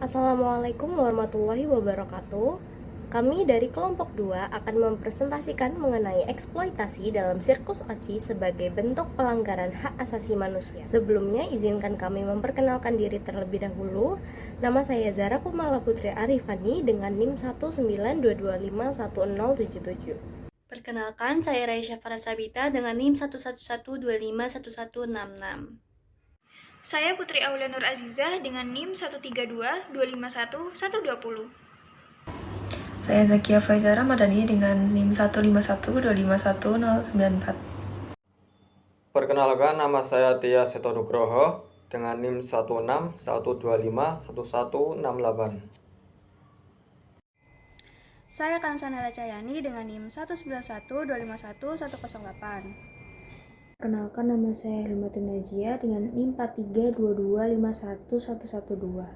Assalamualaikum warahmatullahi wabarakatuh. Kami dari kelompok 2 akan mempresentasikan mengenai eksploitasi dalam sirkus OCI sebagai bentuk pelanggaran hak asasi manusia. Sebelumnya, izinkan kami memperkenalkan diri terlebih dahulu. Nama saya Zara Kumala Putri Arifani dengan NIM 192251077. Perkenalkan, saya Raisya Farasabita dengan NIM 111251166. Saya Putri Aulia Nur Azizah dengan NIM 132251120. Saya Zakia Faizah Ramadhani dengan NIM 151251094. Perkenalkan, nama saya Tia Seto Nugroho dengan NIM 161251168. Saya Kansanela Cayani dengan NIM 191251108. Perkenalkan, nama saya Hilmatin Najia dengan NIM 4322511112.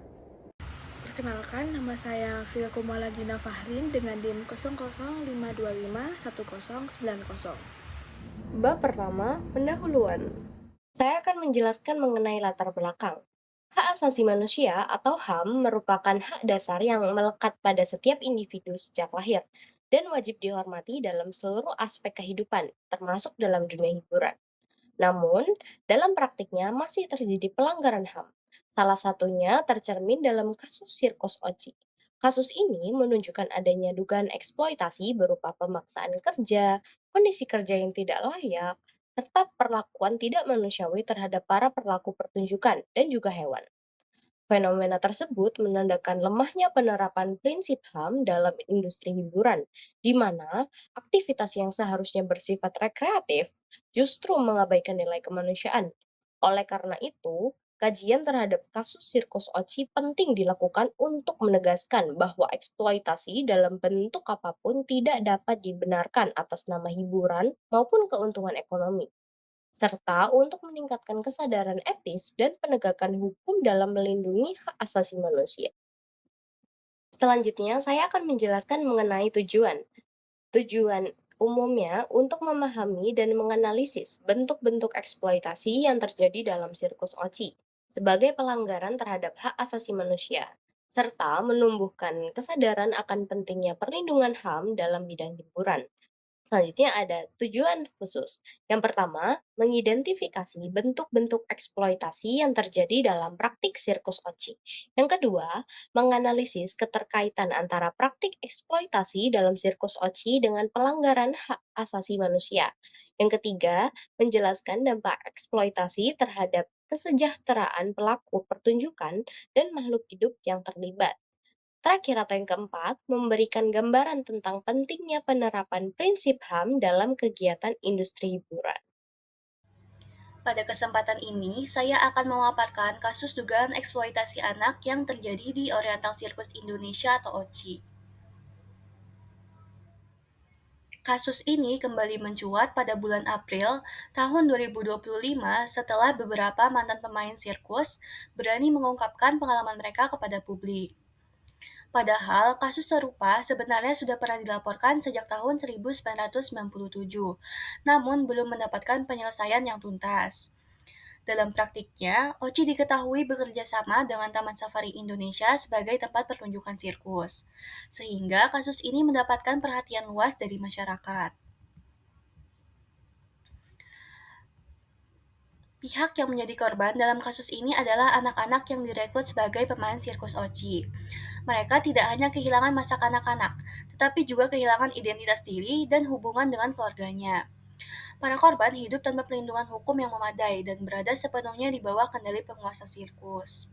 Perkenalkan, nama saya Fia Kumala Gina Fahrin dengan NIM 0052251090. Bab pertama, pendahuluan. Saya akan menjelaskan mengenai latar belakang. Hak asasi manusia atau HAM merupakan hak dasar yang melekat pada setiap individu sejak lahir dan wajib dihormati dalam seluruh aspek kehidupan, termasuk dalam dunia hiburan. Namun, dalam praktiknya masih terjadi pelanggaran HAM. Salah satunya tercermin dalam kasus Sirkus Oci. Kasus ini menunjukkan adanya dugaan eksploitasi berupa pemaksaan kerja, kondisi kerja yang tidak layak, serta perlakuan tidak manusiawi terhadap para pelaku pertunjukan dan juga hewan. Fenomena tersebut menandakan lemahnya penerapan prinsip HAM dalam industri hiburan, di mana aktivitas yang seharusnya bersifat rekreatif justru mengabaikan nilai kemanusiaan. Oleh karena itu, kajian terhadap kasus Sirkus Oci penting dilakukan untuk menegaskan bahwa eksploitasi dalam bentuk apapun tidak dapat dibenarkan atas nama hiburan maupun keuntungan ekonomi, serta untuk meningkatkan kesadaran etis dan penegakan hukum dalam melindungi hak asasi manusia. Selanjutnya, saya akan menjelaskan mengenai tujuan. Tujuan umumnya untuk memahami dan menganalisis bentuk-bentuk eksploitasi yang terjadi dalam sirkus OCI sebagai pelanggaran terhadap hak asasi manusia, serta menumbuhkan kesadaran akan pentingnya perlindungan HAM dalam bidang hiburan. Selanjutnya ada tujuan khusus. Yang pertama, mengidentifikasi bentuk-bentuk eksploitasi yang terjadi dalam praktik sirkus OCI. Yang kedua, menganalisis keterkaitan antara praktik eksploitasi dalam sirkus OCI dengan pelanggaran hak asasi manusia. Yang ketiga, menjelaskan dampak eksploitasi terhadap kesejahteraan pelaku pertunjukan dan makhluk hidup yang terlibat. Terakhir atau yang keempat, memberikan gambaran tentang pentingnya penerapan prinsip HAM dalam kegiatan industri hiburan. Pada kesempatan ini, saya akan memaparkan kasus dugaan eksploitasi anak yang terjadi di Oriental Circus Indonesia atau OCI. Kasus ini kembali mencuat pada bulan April tahun 2025 setelah beberapa mantan pemain sirkus berani mengungkapkan pengalaman mereka kepada publik. Padahal kasus serupa sebenarnya sudah pernah dilaporkan sejak tahun 1997, namun belum mendapatkan penyelesaian yang tuntas. Dalam praktiknya, OCI diketahui bekerja sama dengan Taman Safari Indonesia sebagai tempat pertunjukan sirkus, sehingga kasus ini mendapatkan perhatian luas dari masyarakat. Pihak yang menjadi korban dalam kasus ini adalah anak-anak yang direkrut sebagai pemain sirkus OCI. Mereka tidak hanya kehilangan masa kanak-kanak, tetapi juga kehilangan identitas diri dan hubungan dengan keluarganya. Para korban hidup tanpa perlindungan hukum yang memadai dan berada sepenuhnya di bawah kendali penguasa sirkus.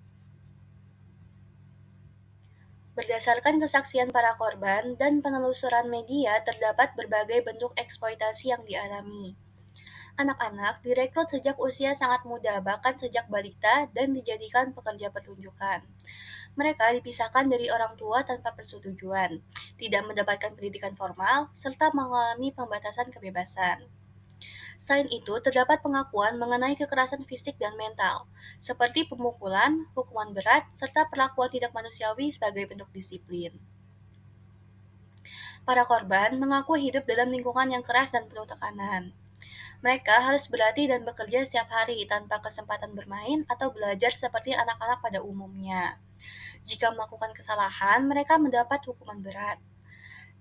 Berdasarkan kesaksian para korban dan penelusuran media, terdapat berbagai bentuk eksploitasi yang dialami. Anak-anak direkrut sejak usia sangat muda, bahkan sejak balita, dan dijadikan pekerja pertunjukan. Mereka dipisahkan dari orang tua tanpa persetujuan, tidak mendapatkan pendidikan formal, serta mengalami pembatasan kebebasan. Selain itu, terdapat pengakuan mengenai kekerasan fisik dan mental, seperti pemukulan, hukuman berat, serta perlakuan tidak manusiawi sebagai bentuk disiplin. Para korban mengaku hidup dalam lingkungan yang keras dan penuh tekanan. Mereka harus berlatih dan bekerja setiap hari tanpa kesempatan bermain atau belajar seperti anak-anak pada umumnya. Jika melakukan kesalahan, mereka mendapat hukuman berat.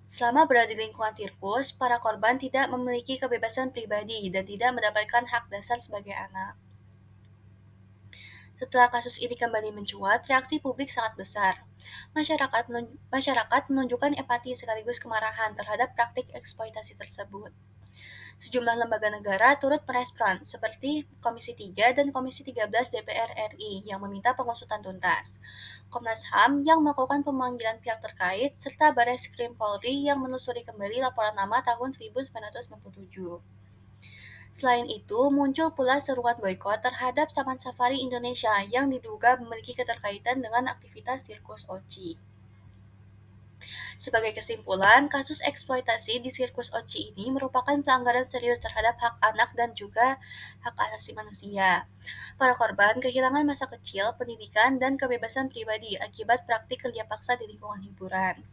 Selama berada di lingkungan sirkus, para korban tidak memiliki kebebasan pribadi dan tidak mendapatkan hak dasar sebagai anak. Setelah kasus ini kembali mencuat, reaksi publik sangat besar. Masyarakat menunjukkan empati sekaligus kemarahan terhadap praktik eksploitasi tersebut. Sejumlah lembaga negara turut merespon, seperti Komisi 3 dan Komisi 13 DPR RI yang meminta pengusutan tuntas, Komnas HAM yang melakukan pemanggilan pihak terkait, serta Bareskrim Polri yang menelusuri kembali laporan lama tahun 1997. Selain itu, muncul pula seruan boikot terhadap Taman Safari Indonesia yang diduga memiliki keterkaitan dengan aktivitas sirkus Oci. Sebagai kesimpulan, kasus eksploitasi di sirkus Oci ini merupakan pelanggaran serius terhadap hak anak dan juga hak asasi manusia. Para korban kehilangan masa kecil, pendidikan, dan kebebasan pribadi akibat praktik kerja paksa di lingkungan hiburan.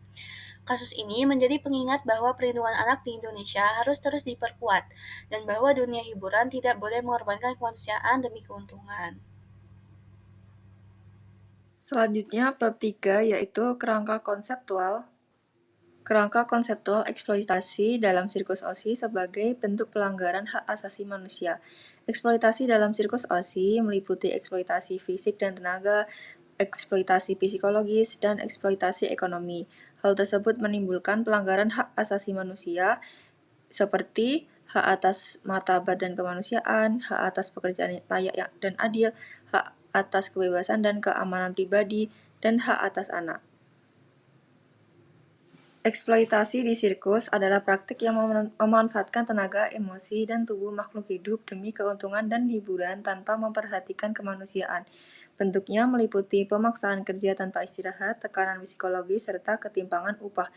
Kasus ini menjadi pengingat bahwa perlindungan anak di Indonesia harus terus diperkuat dan bahwa dunia hiburan tidak boleh mengorbankan kemanusiaan demi keuntungan. Selanjutnya, bab 3 yaitu kerangka konseptual eksploitasi dalam sirkus Oci sebagai bentuk pelanggaran hak asasi manusia. Eksploitasi dalam sirkus Oci meliputi eksploitasi fisik dan tenaga, eksploitasi psikologis, dan eksploitasi ekonomi. Hal tersebut menimbulkan pelanggaran hak asasi manusia seperti hak atas martabat dan kemanusiaan, hak atas pekerjaan layak dan adil, hak atas kebebasan dan keamanan pribadi, dan hak atas anak. Eksploitasi di sirkus adalah praktik yang memanfaatkan tenaga, emosi, dan tubuh makhluk hidup demi keuntungan dan hiburan tanpa memperhatikan kemanusiaan. Bentuknya meliputi pemaksaan kerja tanpa istirahat, tekanan psikologis, serta ketimpangan upah.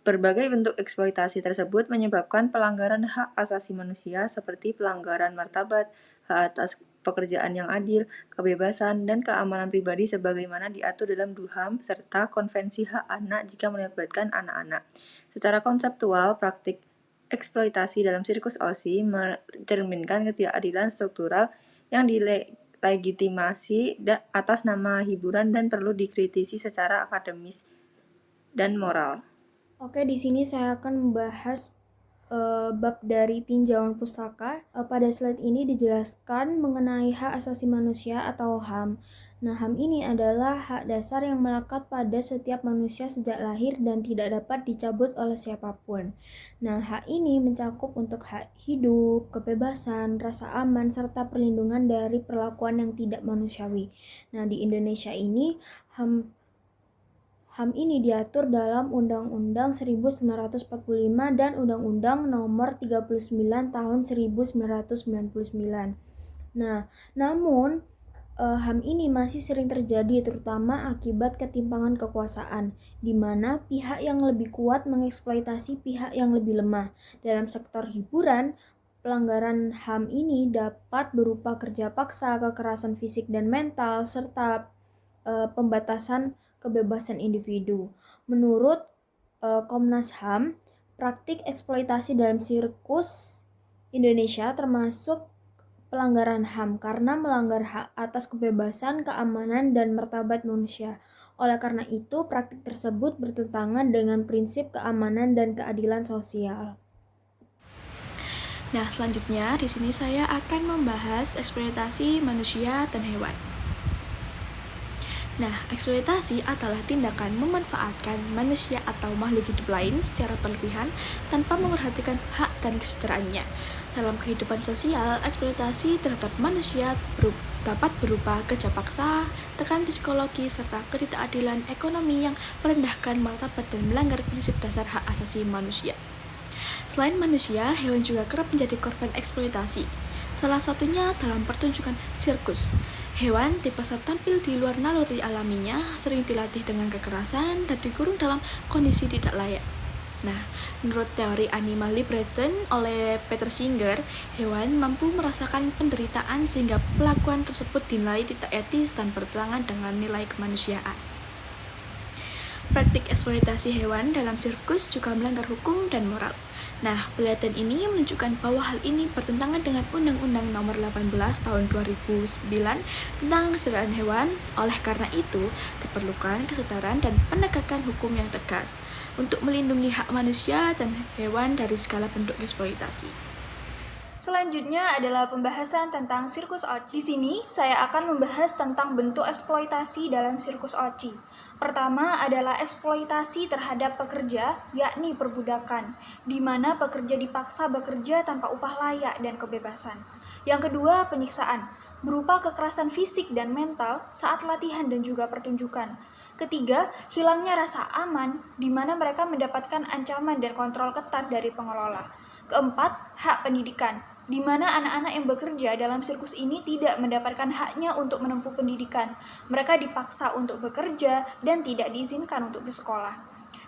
Berbagai bentuk eksploitasi tersebut menyebabkan pelanggaran hak asasi manusia seperti pelanggaran martabat, hak atas pekerjaan yang adil, kebebasan, dan keamanan pribadi sebagaimana diatur dalam DUHAM serta Konvensi Hak Anak jika melibatkan anak-anak. Secara konseptual, praktik eksploitasi dalam sirkus Oci mencerminkan ketidakadilan struktural yang dilegitimasi atas nama hiburan dan perlu dikritisi secara akademis dan moral. Oke, di sini saya akan membahas bab dari tinjauan pustaka. Pada slide ini dijelaskan mengenai hak asasi manusia atau HAM. Nah, HAM ini adalah hak dasar yang melekat pada setiap manusia sejak lahir dan tidak dapat dicabut oleh siapapun. Nah, hak ini mencakup untuk hak hidup, kebebasan, rasa aman, serta perlindungan dari perlakuan yang tidak manusiawi. Nah, di Indonesia ini HAM ini diatur dalam Undang-Undang 1945 dan Undang-Undang Nomor 39 Tahun 1999. Nah, namun HAM ini masih sering terjadi terutama akibat ketimpangan kekuasaan, di mana pihak yang lebih kuat mengeksploitasi pihak yang lebih lemah. Dalam sektor hiburan, pelanggaran HAM ini dapat berupa kerja paksa, kekerasan fisik dan mental, serta pembatasan kebebasan individu. Menurut Komnas HAM, praktik eksploitasi dalam sirkus Indonesia termasuk pelanggaran HAM karena melanggar hak atas kebebasan, keamanan, dan martabat manusia. Oleh karena itu, praktik tersebut bertentangan dengan prinsip keamanan dan keadilan sosial. Nah, selanjutnya di sini saya akan membahas eksploitasi manusia dan hewan. Nah, eksploitasi adalah tindakan memanfaatkan manusia atau makhluk hidup lain secara berlebihan tanpa memperhatikan hak dan kesetaraannya. Dalam kehidupan sosial, eksploitasi terhadap manusia dapat berupa kerja paksa, tekanan psikologi, serta ketidakadilan ekonomi yang merendahkan martabat dan melanggar prinsip dasar hak asasi manusia. Selain manusia, hewan juga kerap menjadi korban eksploitasi. Salah satunya dalam pertunjukan sirkus. Hewan dipaksa tampil di luar naluri alaminya, sering dilatih dengan kekerasan dan dikurung dalam kondisi tidak layak. Nah, menurut teori animal liberation oleh Peter Singer, hewan mampu merasakan penderitaan sehingga pelakuan tersebut dinilai tidak etis dan bertentangan dengan nilai kemanusiaan. Praktik eksploitasi hewan dalam sirkus juga melanggar hukum dan moral. Nah, penelitian ini menunjukkan bahwa hal ini bertentangan dengan Undang-Undang Nomor 18 Tahun 2009 tentang kesetaraan hewan. Oleh karena itu, diperlukan kesetaraan dan penegakan hukum yang tegas untuk melindungi hak manusia dan hewan dari segala bentuk eksploitasi. Selanjutnya adalah pembahasan tentang sirkus oci. Di sini saya akan membahas tentang bentuk eksploitasi dalam sirkus oci. Pertama adalah eksploitasi terhadap pekerja, yakni perbudakan, di mana pekerja dipaksa bekerja tanpa upah layak dan kebebasan. Yang kedua, penyiksaan, berupa kekerasan fisik dan mental saat latihan dan juga pertunjukan. Ketiga, hilangnya rasa aman, di mana mereka mendapatkan ancaman dan kontrol ketat dari pengelola. Keempat, hak pendidikan, di mana anak-anak yang bekerja dalam sirkus ini tidak mendapatkan haknya untuk menempuh pendidikan. Mereka dipaksa untuk bekerja dan tidak diizinkan untuk bersekolah.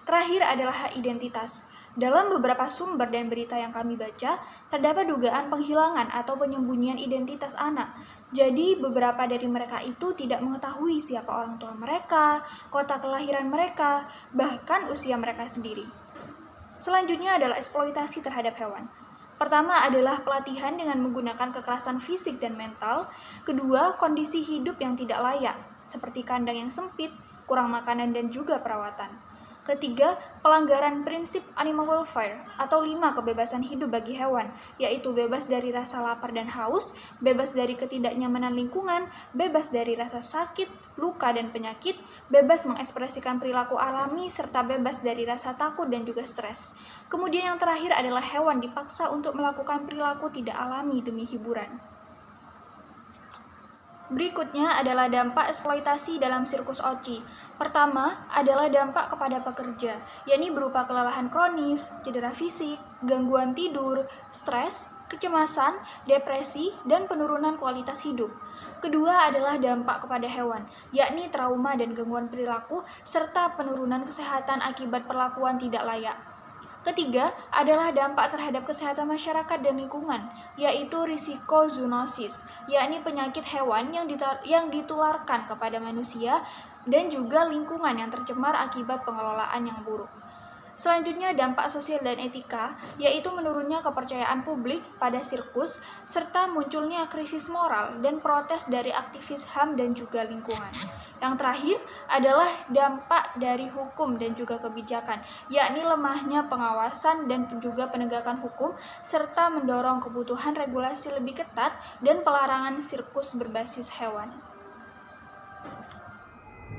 Terakhir adalah hak identitas. Dalam beberapa sumber dan berita yang kami baca, terdapat dugaan penghilangan atau penyembunyian identitas anak. Jadi, beberapa dari mereka itu tidak mengetahui siapa orang tua mereka, kota kelahiran mereka, bahkan usia mereka sendiri. Selanjutnya adalah eksploitasi terhadap hewan. Pertama adalah pelatihan dengan menggunakan kekerasan fisik dan mental. Kedua, kondisi hidup yang tidak layak, seperti kandang yang sempit, kurang makanan dan juga perawatan. Ketiga, pelanggaran prinsip animal welfare atau 5 kebebasan hidup bagi hewan, yaitu bebas dari rasa lapar dan haus, bebas dari ketidaknyamanan lingkungan, bebas dari rasa sakit, luka dan penyakit, bebas mengekspresikan perilaku alami, serta bebas dari rasa takut dan juga stres. Kemudian yang terakhir adalah hewan dipaksa untuk melakukan perilaku tidak alami demi hiburan. Berikutnya adalah dampak eksploitasi dalam sirkus oci. Pertama adalah dampak kepada pekerja, yakni berupa kelelahan kronis, cedera fisik, gangguan tidur, stres, kecemasan, depresi, dan penurunan kualitas hidup. Kedua adalah dampak kepada hewan, yakni trauma dan gangguan perilaku, serta penurunan kesehatan akibat perlakuan tidak layak. Ketiga adalah dampak terhadap kesehatan masyarakat dan lingkungan, yaitu risiko zoonosis, yakni penyakit hewan yang ditularkan kepada manusia dan juga lingkungan yang tercemar akibat pengelolaan yang buruk. Selanjutnya dampak sosial dan etika, yaitu menurunnya kepercayaan publik pada sirkus, serta munculnya krisis moral dan protes dari aktivis HAM dan juga lingkungan. Yang terakhir adalah dampak dari hukum dan juga kebijakan, yakni lemahnya pengawasan dan juga penegakan hukum, serta mendorong kebutuhan regulasi lebih ketat dan pelarangan sirkus berbasis hewan.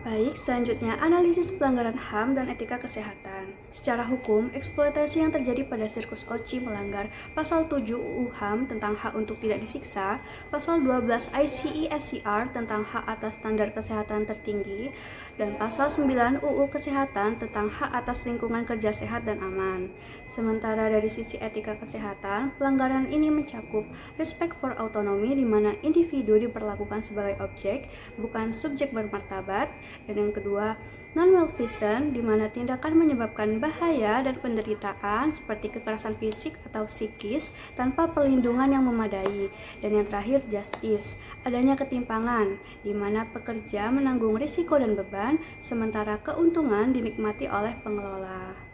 Baik, selanjutnya analisis pelanggaran HAM dan etika kesehatan. Secara hukum, eksploitasi yang terjadi pada sirkus oci melanggar Pasal 7 UU HAM tentang hak untuk tidak disiksa, Pasal 12 ICE SCR tentang hak atas standar kesehatan tertinggi, dan Pasal 9 UU Kesehatan tentang hak atas lingkungan kerja sehat dan aman. Sementara dari sisi etika kesehatan, pelanggaran ini mencakup respect for autonomy di mana individu diperlakukan sebagai objek, bukan subjek bermartabat, dan yang kedua, non-malfeasance di mana tindakan menyebabkan bahaya dan penderitaan seperti kekerasan fisik atau psikis tanpa perlindungan yang memadai. Dan yang terakhir, justice, adanya ketimpangan di mana pekerja menanggung risiko dan beban sementara keuntungan dinikmati oleh pengelola.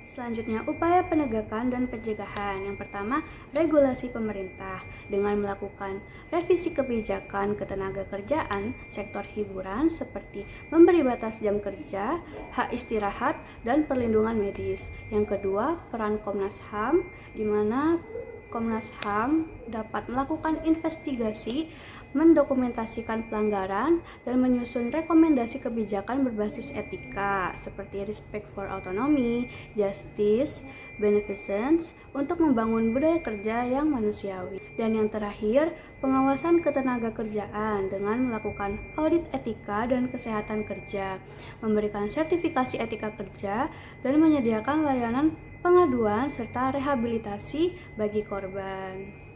Selanjutnya, upaya penegakan dan pencegahan. Yang pertama, regulasi pemerintah dengan melakukan revisi kebijakan ketenagakerjaan sektor hiburan seperti memberi batas jam kerja, hak istirahat, dan perlindungan medis. Yang kedua, peran Komnas HAM di mana Komnas HAM dapat melakukan investigasi, mendokumentasikan pelanggaran, dan menyusun rekomendasi kebijakan berbasis etika seperti respect for autonomy, justice, beneficence untuk membangun budaya kerja yang manusiawi. Dan yang terakhir, pengawasan ketenagakerjaan dengan melakukan audit etika dan kesehatan kerja, memberikan sertifikasi etika kerja, dan menyediakan layanan pengaduan serta rehabilitasi bagi korban.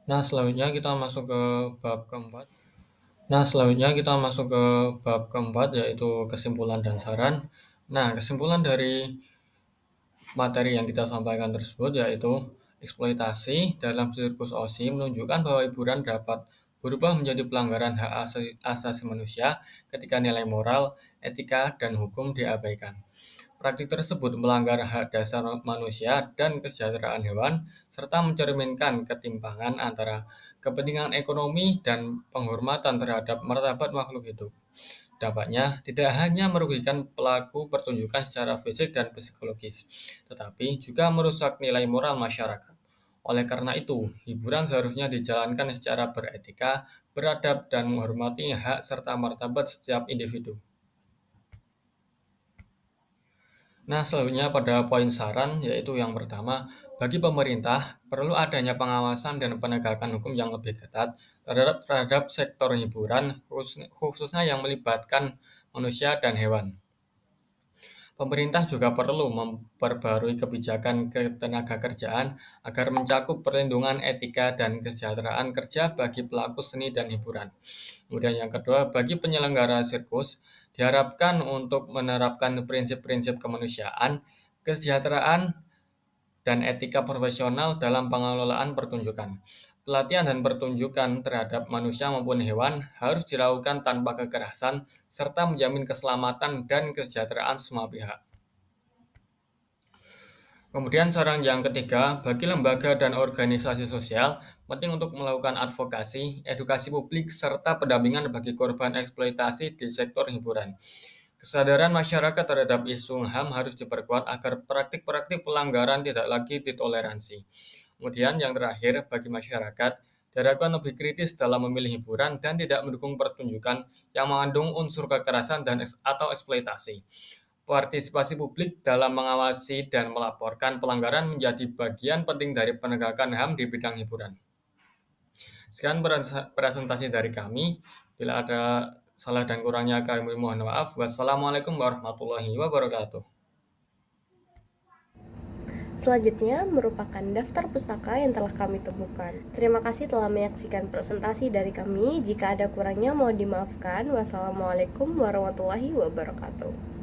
Nah, selanjutnya kita masuk ke bab keempat. Yaitu kesimpulan dan saran. Nah, kesimpulan dari materi yang kita sampaikan tersebut yaitu eksploitasi dalam sirkus oci menunjukkan bahwa hiburan dapat berubah menjadi pelanggaran hak asasi manusia ketika nilai moral, etika, dan hukum diabaikan. Praktik tersebut melanggar hak dasar manusia dan kesejahteraan hewan, serta mencerminkan ketimpangan antara kepentingan ekonomi dan penghormatan terhadap martabat makhluk hidup. Dampaknya tidak hanya merugikan pelaku pertunjukan secara fisik dan psikologis, tetapi juga merusak nilai moral masyarakat. Oleh karena itu, hiburan seharusnya dijalankan secara beretika, beradab, dan menghormati hak serta martabat setiap individu. Nah, selanjutnya pada poin saran, yaitu yang pertama, bagi pemerintah perlu adanya pengawasan dan penegakan hukum yang lebih ketat terhadap sektor hiburan, khususnya yang melibatkan manusia dan hewan. Pemerintah juga perlu memperbarui kebijakan ketenagakerjaan agar mencakup perlindungan etika dan kesejahteraan kerja bagi pelaku seni dan hiburan. Kemudian yang kedua, bagi penyelenggara sirkus, diharapkan untuk menerapkan prinsip-prinsip kemanusiaan, kesejahteraan, dan etika profesional dalam pengelolaan pertunjukan. Pelatihan dan pertunjukan terhadap manusia maupun hewan harus dilakukan tanpa kekerasan, serta menjamin keselamatan dan kesejahteraan semua pihak. Kemudian saran yang ketiga, bagi lembaga dan organisasi sosial, penting untuk melakukan advokasi, edukasi publik, serta pendampingan bagi korban eksploitasi di sektor hiburan. Kesadaran masyarakat terhadap isu HAM harus diperkuat agar praktik-praktik pelanggaran tidak lagi ditoleransi. Kemudian yang terakhir, bagi masyarakat, diharapkan lebih kritis dalam memilih hiburan dan tidak mendukung pertunjukan yang mengandung unsur kekerasan atau eksploitasi. Partisipasi publik dalam mengawasi dan melaporkan pelanggaran menjadi bagian penting dari penegakan HAM di bidang hiburan. Sekian presentasi dari kami. Bila ada salah dan kurangnya kami mohon maaf. Wassalamualaikum warahmatullahi wabarakatuh. Selanjutnya merupakan daftar pustaka yang telah kami temukan. Terima kasih telah menyaksikan presentasi dari kami. Jika ada kurangnya mohon dimaafkan. Wassalamualaikum warahmatullahi wabarakatuh.